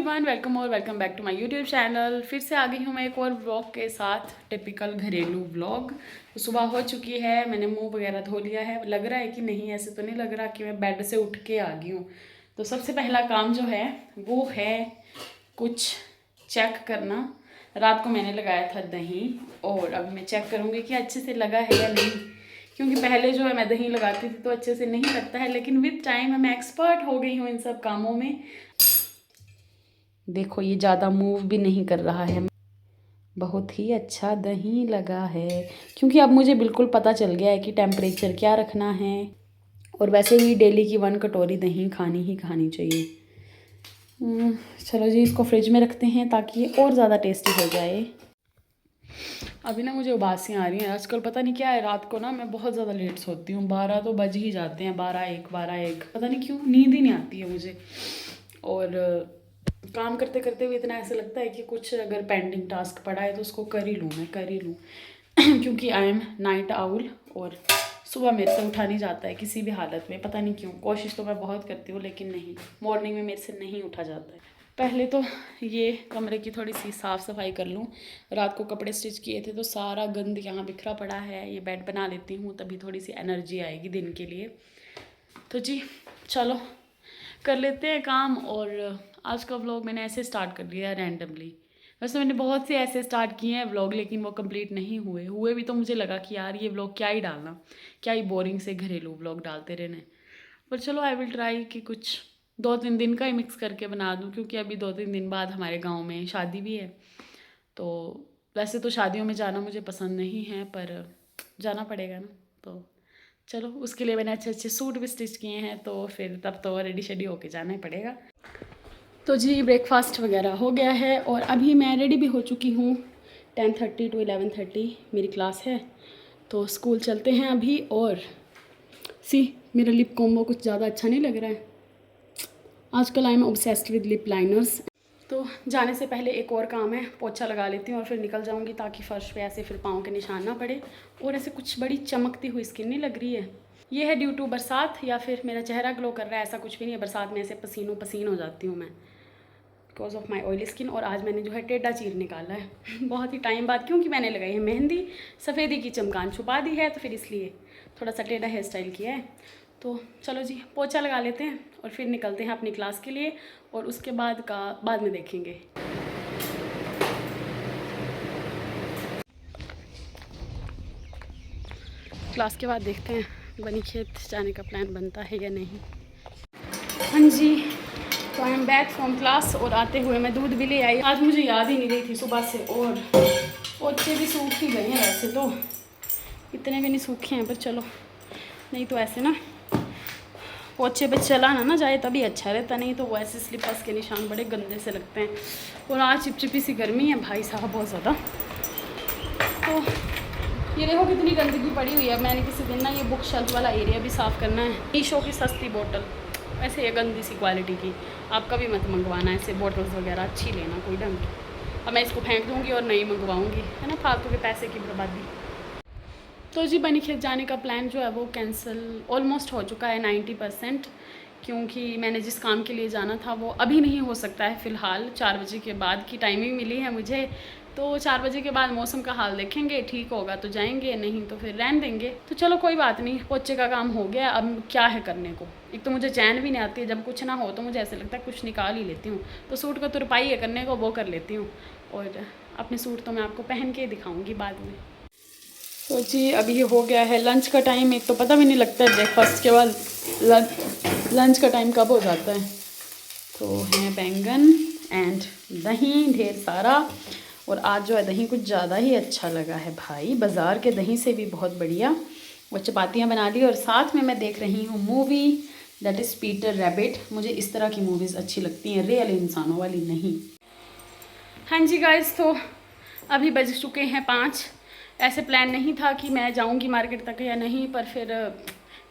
Everyone, welcome back to my YouTube channel. फिर से आ गई हूँ मैं एक और व्लॉग के साथ, टिपिकल घरेलू व्लॉग। तो सुबह हो चुकी है, मैंने मुंह वगैरह धो लिया है। लग रहा है कि नहीं, ऐसे तो नहीं लग रहा कि मैं बेड से उठ के आ गई हूँ। तो सबसे पहला काम जो है वो है कुछ चेक करना। रात को मैंने लगाया था दही, और अब मैं चेक करूँगी कि अच्छे से लगा है या नहीं। क्योंकि पहले जो है मैं दही लगाती थी तो अच्छे से नहीं लगता है, लेकिन विद टाइम मैं एक्सपर्ट हो गई हूँ इन सब कामों में। देखो, ये ज़्यादा मूव भी नहीं कर रहा है। बहुत ही अच्छा दही लगा है, क्योंकि अब मुझे बिल्कुल पता चल गया है कि टेम्परेचर क्या रखना है। और वैसे भी डेली की 1 कटोरी दही खानी ही खानी चाहिए। चलो जी, इसको फ्रिज में रखते हैं ताकि ये और ज़्यादा टेस्टी हो जाए। अभी ना मुझे उबासियाँ आ रही हैं आजकल, पता नहीं क्या है। रात को ना मैं बहुत ज़्यादा लेट सोती हूँ, 12 तो बज ही जाते हैं, 12-1 पता नहीं क्यों नींद ही नहीं आती है मुझे। और काम करते करते भी इतना ऐसा लगता है कि कुछ अगर पेंडिंग टास्क पड़ा है तो उसको कर ही लूँ। क्योंकि आई एम नाइट आउल, और सुबह मेरे से उठा नहीं जाता है किसी भी हालत में, पता नहीं क्यों। कोशिश तो मैं बहुत करती हूँ लेकिन नहीं, मॉर्निंग में मेरे से नहीं उठा जाता है। पहले तो ये कमरे की थोड़ी सी साफ़ सफाई कर लूँ। रात को कपड़े स्टिच किए थे तो सारा गंद यहाँ बिखरा पड़ा है। ये बेड बना लेती हूँ, तभी थोड़ी सी एनर्जी आएगी दिन के लिए। तो जी चलो कर लेते हैं काम। और आज का व्लॉग मैंने ऐसे स्टार्ट कर दिया रैंडमली। वैसे मैंने बहुत से ऐसे स्टार्ट किए हैं व्लॉग, लेकिन वो कंप्लीट नहीं हुए भी तो मुझे लगा कि यार ये व्लॉग क्या ही डालना, क्या ही बोरिंग से घरेलू व्लॉग डालते रहने। पर चलो, आई विल ट्राई कि कुछ 2-3 दिन का ही मिक्स करके बना दूँ, क्योंकि अभी 2-3 दिन बाद हमारे गाँव में शादी भी है। तो वैसे तो शादियों में जाना मुझे पसंद नहीं है, पर जाना पड़ेगा ना। तो चलो, उसके लिए मैंने अच्छे अच्छे सूट भी स्टिच किए हैं, तो फिर तब तो रेडी शेडी होके जाना ही पड़ेगा। तो जी ब्रेकफास्ट वगैरह हो गया है और अभी मैं रेडी भी हो चुकी हूँ। 10:30 to 11:30 मेरी क्लास है, तो स्कूल चलते हैं अभी। और मेरा लिप कॉम्बो कुछ ज़्यादा अच्छा नहीं लग रहा है आजकल। I am obsessed with lip liners. तो जाने से पहले एक और काम है, पोछा लगा लेती हूँ और फिर निकल जाऊँगी, ताकि फ़र्श पे ऐसे फिर पाँव के निशान ना पड़े। और ऐसे कुछ बड़ी चमकती हुई स्किन नहीं लग रही है। ये है ड्यू टू बरसात, या फिर मेरा चेहरा ग्लो कर रहा है, ऐसा कुछ भी नहीं है। बरसात में ऐसे पसीनों पसीन हो जाती हूँ मैं, because of my oily skin. और आज मैंने जो है टेढ़ा चीर निकाला है बहुत ही टाइम बाद, क्योंकि मैंने लगाई है मेहंदी, सफ़ेदी की चमकान छुपा दी है, तो फिर इसलिए थोड़ा सा टेढ़ा हेयर स्टाइल किया है। तो चलो जी, पोछा लगा लेते हैं और फिर निकलते हैं अपनी क्लास के लिए। और उसके बाद में देखेंगे। क्लास के बाद देखते हैं बनी खेत जाने का प्लान बनता है या नहीं। हाँ जी, तो I am back from class, और आते हुए मैं दूध भी ले आई। आज मुझे याद ही नहीं रही थी सुबह से, और पोछे भी सूख ही गए हैं। वैसे तो इतने भी नहीं सूखे हैं, पर चलो, नहीं तो ऐसे ना पोछे पे चलाना ना जाए तभी अच्छा रहता, नहीं तो वो ऐसे स्लिपर्स के निशान बड़े गंदे से लगते हैं। और आज चिपचिपी सी गर्मी है भाई साहब, बहुत ज़्यादा। तो ये देखो कितनी गंदगी पड़ी हुई है। मैंने किसी दिन ना ये बुक शेल्फ वाला एरिया भी साफ़ करना है। मीशो की सस्ती बोतल, वैसे ये गंदी सी क्वालिटी की, आपका भी मत मंगवाना ऐसे बोटल्स वगैरह, अच्छी लेना कोई ढंग की। अब मैं इसको फेंक दूँगी और नहीं मंगवाऊँगी, है ना, फालतू के पैसे की बर्बादी। तो जी बनी खेत जाने का प्लान जो है वो कैंसिल ऑलमोस्ट हो चुका है 90%, क्योंकि मैंने जिस काम के लिए जाना था वो अभी नहीं हो सकता है फ़िलहाल। 4 बजे के बाद की टाइमिंग मिली है मुझे, तो 4 बजे के बाद मौसम का हाल देखेंगे, ठीक होगा तो जाएंगे, नहीं तो फिर रहने देंगे। तो चलो कोई बात नहीं, पोछे का काम हो गया, अब क्या है करने को। एक तो मुझे चैन भी नहीं आती है, जब कुछ ना हो तो मुझे ऐसे लगता है कुछ निकाल ही लेती हूँ। तो सूट का तुरपाई है करने को, वो कर लेती हूँ। और अपने सूट तो मैं आपको पहन के दिखाऊँगी बाद में। तो जी अभी ये हो गया है लंच का टाइम। एक तो पता भी नहीं लगता है ब्रेकफास्ट के बाद लंच का टाइम कब हो जाता है। तो है बैंगन एंड दही ढेर सारा। और आज जो है दही कुछ ज़्यादा ही अच्छा लगा है भाई, बाज़ार के दही से भी बहुत बढ़िया। वो चपातियाँ बना ली, और साथ में मैं देख रही हूँ movie, that is Peter rabbit. मुझे इस तरह की मूवीज़ अच्छी लगती हैं, रियल इंसानों वाली नहीं। हाँ जी गाइस, तो अभी बज चुके हैं 5। ऐसे प्लान नहीं था कि मैं जाऊंगी मार्केट तक या नहीं, पर फिर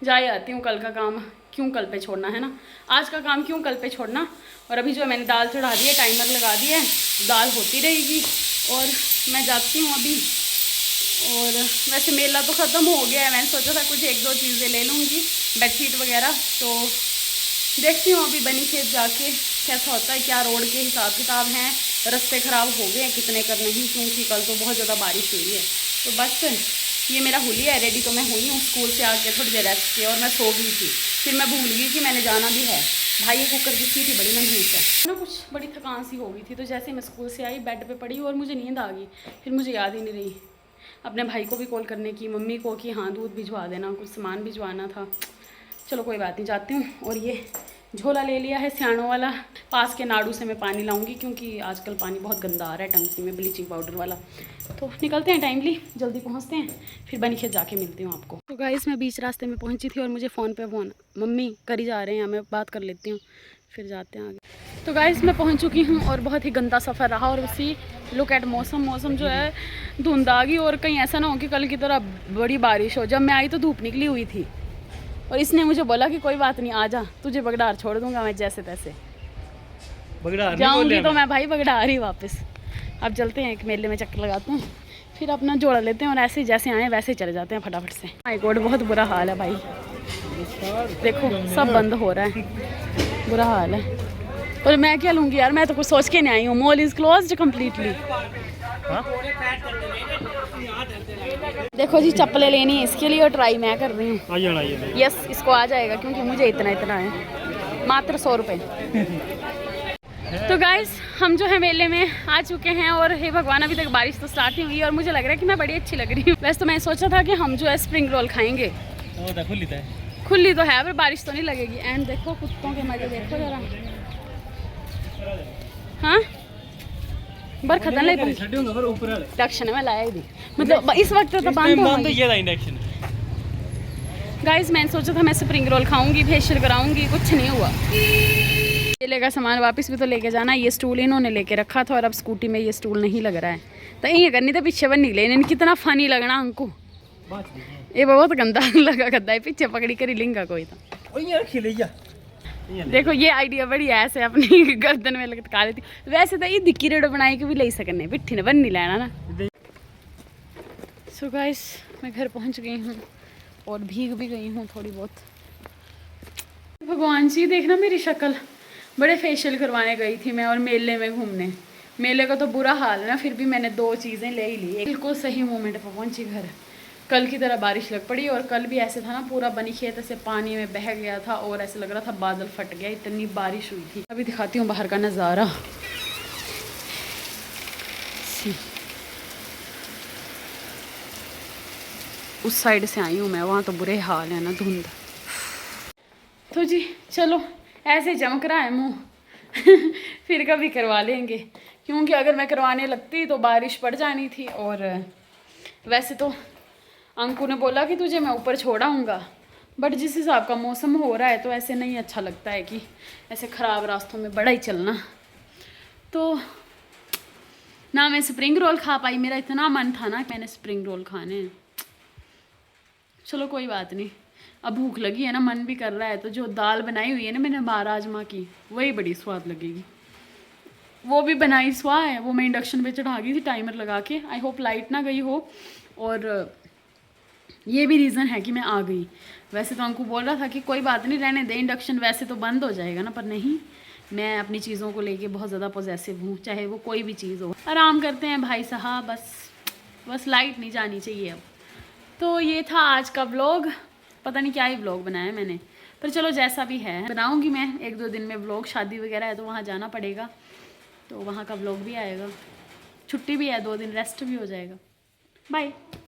जा ही आती हूँ। कल का काम क्यों कल पे छोड़ना, है ना, आज का काम क्यों कल पे छोड़ना। और अभी जो मैंने दाल चढ़ा दी है, टाइमर लगा दिया है, दाल होती रहेगी और मैं जाती हूँ अभी। और वैसे मेला तो ख़त्म हो गया है, मैंने सोचा था कुछ 1-2 चीज़ें ले लूँगी, बेडशीट वगैरह। तो देखती हूँ अभी बनी खेत जाके कैसा होता है, क्या रोड के हिसाब किताब हैं, रास्ते ख़राब हो गए हैं कितने कर नहीं, क्योंकि कल तो बहुत ज़्यादा बारिश हुई है। तो बस ये मेरा हुलिया है रेडी, तो मैं हुई हूँ स्कूल से आके थोड़ी देर रेस्ट किया और मैं सो गई थी, फिर मैं भूल गई कि मैंने जाना भी है। भाई ये कुकर की सीटी बड़ी मनहूस है ना, कुछ बड़ी थकान सी हो गई थी। तो जैसे मैं स्कूल से आई बेड पे पड़ी और मुझे नींद आ गई, फिर मुझे याद ही नहीं रही अपने भाई को भी कॉल करने की, मम्मी को कि हाँ दूध भिजवा देना, कुछ सामान भिजवाना था। चलो कोई बात नहीं, जाती हूँ। और ये झोला ले लिया है सियाणों वाला, पास के नाड़ू से मैं पानी लाऊंगी क्योंकि आजकल पानी बहुत गंदा आ रहा है टंकी में, ब्लीचिंग पाउडर वाला। तो निकलते हैं टाइमली, जल्दी पहुँचते हैं, फिर बनी खेत जाके मिलती हूँ आपको। तो गाइस मैं बीच रास्ते में पहुँची थी और मुझे फ़ोन पे फ़ोन, मम्मी करी जा रहे हैं, मैं बात कर लेती हूँ, फिर जाते हैं आगे। तो गाइस मैं पहुँच चुकी हूँ और बहुत ही गंदा सफ़र रहा। और उसी लुक एट मौसम जो है धुंध आ गई, और कहीं ऐसा ना हो कि कल की तरह बड़ी बारिश हो। जब मैं आई तो धूप निकली हुई थी और इसने मुझे बोला कि कोई बात नहीं, आ जा, तुझे बगडार छोड़ दूंगा मैं जैसे तैसे। बगडार जाऊंगी तो मैं भाई बगडार ही वापस। अब चलते हैं, एक मेले में चक्कर लगाते हैं, फिर अपना जोड़ा लेते हैं और ऐसे जैसे आए वैसे चले जाते हैं फटाफट से। माय गॉड बहुत बुरा हाल है भाई, देखो सब बंद हो रहा है, बुरा हाल है। और मैं क्या लूँगी यार, मैं तो कुछ सोच के नहीं आई हूँ। Mall is closed completely. देखो जी चप्पलें लेनी है इसके लिए और ट्राई मैं कर रही हूँ। यस इसको आ जाएगा क्योंकि मुझे इतना है, मात्र 100 रुपये। तो गाइस हम जो है मेले में आ चुके हैं और हे भगवान अभी तक बारिश तो स्टार्ट नहीं हुई और मुझे लग रहा है कि मैं बड़ी अच्छी लग रही हूँ। वैसे तो मैं सोचा था कि हम जो है स्प्रिंग रोल खाएंगे, खुली तो है पर बारिश तो नहीं लगेगी। एंड देखो कुत्तों के मजे देखो जरा, हाँ बरखतन इंडक्शन में लाया ही मतलब इस वक्त तो बंद हो इंडक्शन। गाइस मैंने सोचा था मैं स्प्रिंग रोल खाऊंगी, फेशियल कराऊंगी, कुछ नहीं हुआ। मेले का सामान वापस भी तो लेके जाना। ये स्टूल इन्होंने लेके रखा था और अब स्कूटी में ये स्टूल नहीं लग रहा है, तो ये करनी तो पीछे बन निकले। इन्हें कितना फनी लगना हमको, ये बहुत गंदा लगा करता है, पीछे पकड़ी कर लिंगा कोई तो। देखो ये आइडिया बड़ी ऐसे अपनी गर्दन में लटका लेती। वैसे तो ये दिक्की रेडो बनाई के भी ले सकने, पिट्ठी ने बन नहीं लेना ना। सो गाइस मैं घर पहुंच गई हूँ और भीग भी गई हूँ थोड़ी बहुत। भगवान जी देखना मेरी शक्ल, बड़े फेशियल करवाने गई थी मैं और मेले में घूमने। मेले का तो बुरा हाल है ना, फिर भी मैंने 2 चीज़ें ले ही ली। बिल्कुल सही मोमेंट पर पहुंची घर। कल की तरह बारिश लग पड़ी और कल भी ऐसे था ना, पूरा बनी खेत ऐसे पानी में बह गया था और ऐसे लग रहा था बादल फट गया, इतनी बारिश हुई थी। अभी दिखाती हूँ बाहर का नज़ारा। उस साइड से आई हूँ मैं, वहाँ तो बुरे हाल है ना, धुंध। तो जी चलो ऐसे चमक रहा है मुँह फिर कभी करवा लेंगे, क्योंकि अगर मैं करवाने लगती तो बारिश पड़ जानी थी। और वैसे तो अंकु ने बोला कि तुझे मैं ऊपर छोड़ाऊँगा, बट जिस हिसाब का मौसम हो रहा है तो ऐसे नहीं अच्छा लगता है कि ऐसे ख़राब रास्तों में बड़ा ही चलना। तो ना मैं स्प्रिंग रोल खा पाई, मेरा इतना मन था ना मैंने स्प्रिंग रोल खाने। चलो कोई बात नहीं, अब भूख लगी है ना, मन भी कर रहा है। तो जो दाल बनाई हुई है ना मैंने राजमा की, वही बड़ी स्वाद लगेगी। वो भी बनाई स्वाद है, वो मैं इंडक्शन पे चढ़ा गई थी टाइमर लगा के। आई होप लाइट ना गई हो, और ये भी रीज़न है कि मैं आ गई। वैसे तो अंकु बोल रहा था कि कोई बात नहीं रहने दे, इंडक्शन वैसे तो बंद हो जाएगा ना, पर नहीं, मैं अपनी चीज़ों को लेके बहुत ज़्यादा पॉजेसिव हूँ, चाहे वो कोई भी चीज़ हो। आराम करते हैं भाई साहब, बस लाइट नहीं जानी चाहिए अब। तो ये था आज का व्लॉग, पता नहीं क्या ही व्लॉग बनाया मैंने, पर चलो जैसा भी है बनाऊँगी मैं 1-2 दिन में व्लॉग। शादी वगैरह है तो वहाँ जाना पड़ेगा, तो वहाँ का व्लॉग भी आएगा। छुट्टी भी है 2 दिन, रेस्ट भी हो जाएगा। बाय।